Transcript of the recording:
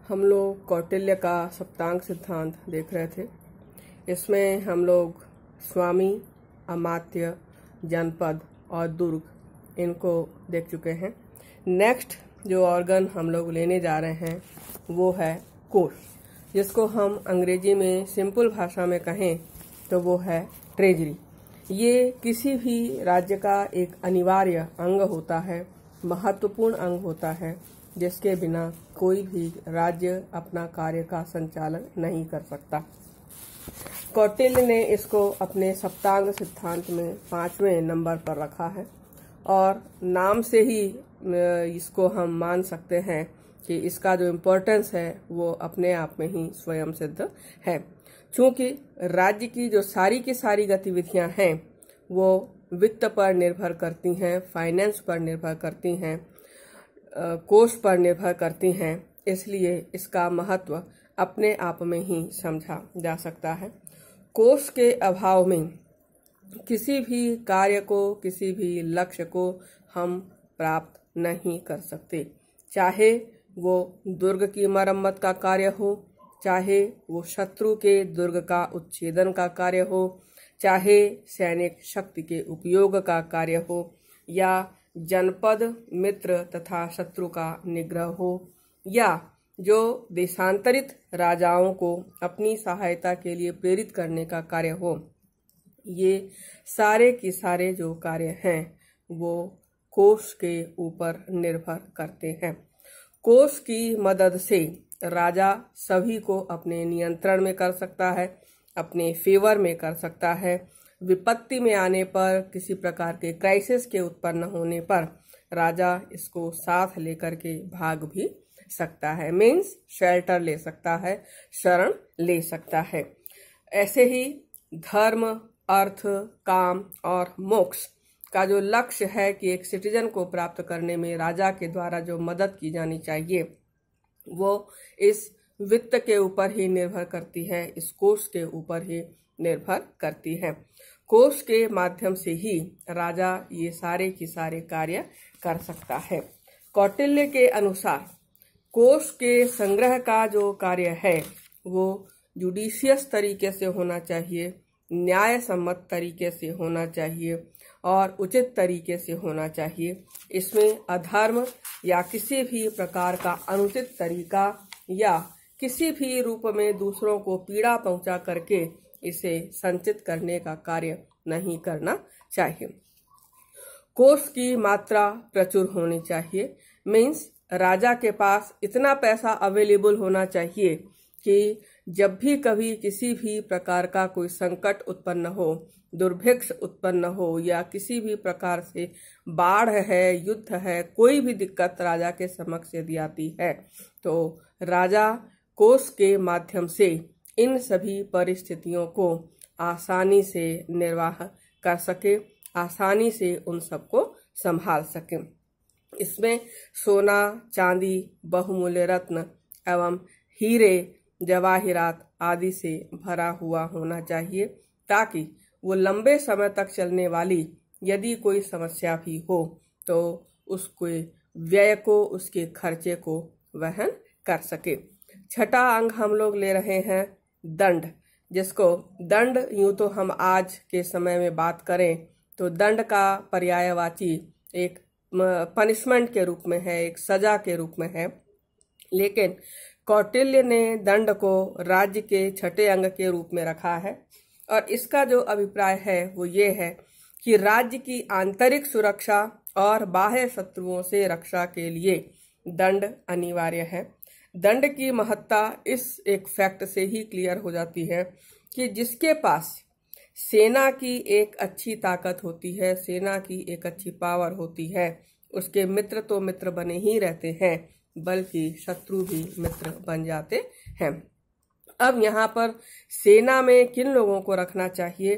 हम लोग कौटिल्य का सप्तांग सिद्धांत देख रहे थे। इसमें हम लोग स्वामी, अमात्य, जनपद और दुर्ग इनको देख चुके हैं। नेक्स्ट जो ऑर्गन हम लोग लेने जा रहे हैं वो है कोष, जिसको हम अंग्रेजी में सिंपल भाषा में कहें तो वो है ट्रेजरी। ये किसी भी राज्य का एक अनिवार्य अंग होता है, महत्वपूर्ण अंग होता है, जिसके बिना कोई भी राज्य अपना कार्य का संचालन नहीं कर सकता। कौटिल्य ने इसको अपने सप्तांग सिद्धांत में 5वें नंबर पर रखा है और नाम से ही इसको हम मान सकते हैं कि इसका जो इम्पोर्टेंस है वो अपने आप में ही स्वयं सिद्ध है। चूंकि राज्य की जो सारी की सारी गतिविधियां हैं वो वित्त पर निर्भर करती हैं, फाइनेंस पर निर्भर करती हैं, कोष पर निर्भर करती हैं, इसलिए इसका महत्व अपने आप में ही समझा जा सकता है। कोष के अभाव में किसी भी कार्य को, किसी भी लक्ष्य को हम प्राप्त नहीं कर सकते। चाहे वो दुर्ग की मरम्मत का कार्य हो, चाहे वो शत्रु के दुर्ग का उच्छेदन का कार्य हो, चाहे सैनिक शक्ति के उपयोग का कार्य हो, या जनपद, मित्र तथा शत्रु का निग्रह हो, या जो देशांतरित राजाओं को अपनी सहायता के लिए प्रेरित करने का कार्य हो। ये सारे के सारे जो कार्य हैं वो कोष के ऊपर निर्भर करते हैं। कोष की मदद से राजा सभी को अपने नियंत्रण में कर सकता है, अपने फेवर में कर सकता है। विपत्ति में आने पर, किसी प्रकार के क्राइसिस के उत्पन्न होने पर राजा इसको साथ लेकर के भाग भी सकता है, मीन्स शेल्टर ले सकता है, शरण ले सकता है। ऐसे ही धर्म, अर्थ, काम और मोक्ष का जो लक्ष्य है कि एक सिटीजन को प्राप्त करने में राजा के द्वारा जो मदद की जानी चाहिए वो इस वित्त के ऊपर ही निर्भर करती है, इस कोष के ऊपर ही निर्भर करती है। कोष के माध्यम से ही राजा ये सारे के सारे कार्य कर सकता है। कौटिल्य के अनुसार कोष के संग्रह का जो कार्य है वो जुडिशियस तरीके से होना चाहिए, न्याय सम्मत तरीके से होना चाहिए और उचित तरीके से होना चाहिए। इसमें अधर्म या किसी भी प्रकार का अनुचित तरीका या किसी भी रूप में दूसरों को पीड़ा पहुंचा करके इसे संचित करने का कार्य नहीं करना चाहिए। कोष की मात्रा प्रचुर होनी चाहिए, मीन्स राजा के पास इतना पैसा अवेलेबल होना चाहिए कि जब भी कभी किसी भी प्रकार का कोई संकट उत्पन्न हो, दुर्भिक्ष उत्पन्न हो या किसी भी प्रकार से बाढ़ है, युद्ध है, कोई भी दिक्कत राजा के समक्ष यदि आती है तो राजा कोष के माध्यम से इन सभी परिस्थितियों को आसानी से निर्वाह कर सके, आसानी से उन सबको संभाल सके। इसमें सोना, चांदी, बहुमूल्य रत्न एवं हीरे, जवाहिरात आदि से भरा हुआ होना चाहिए, ताकि वो लंबे समय तक चलने वाली यदि कोई समस्या भी हो तो उसके व्यय को, उसके खर्चे को वहन कर सके। छठा अंग हम लोग ले रहे हैं दंड, जिसको दंड यूं तो हम आज के समय में बात करें तो दंड का पर्यायवाची एक पनिशमेंट के रूप में है, एक सजा के रूप में है, लेकिन कौटिल्य ने दंड को राज्य के छठे अंग के रूप में रखा है और इसका जो अभिप्राय है वो ये है कि राज्य की आंतरिक सुरक्षा और बाह्य शत्रुओं से रक्षा के लिए दंड अनिवार्य है। दंड की महत्ता इस एक फैक्ट से ही क्लियर हो जाती है कि जिसके पास सेना की एक अच्छी ताकत होती है, सेना की एक अच्छी पावर होती है, उसके मित्र तो मित्र बने ही रहते हैं, बल्कि शत्रु भी मित्र बन जाते हैं। अब यहाँ पर सेना में किन लोगों को रखना चाहिए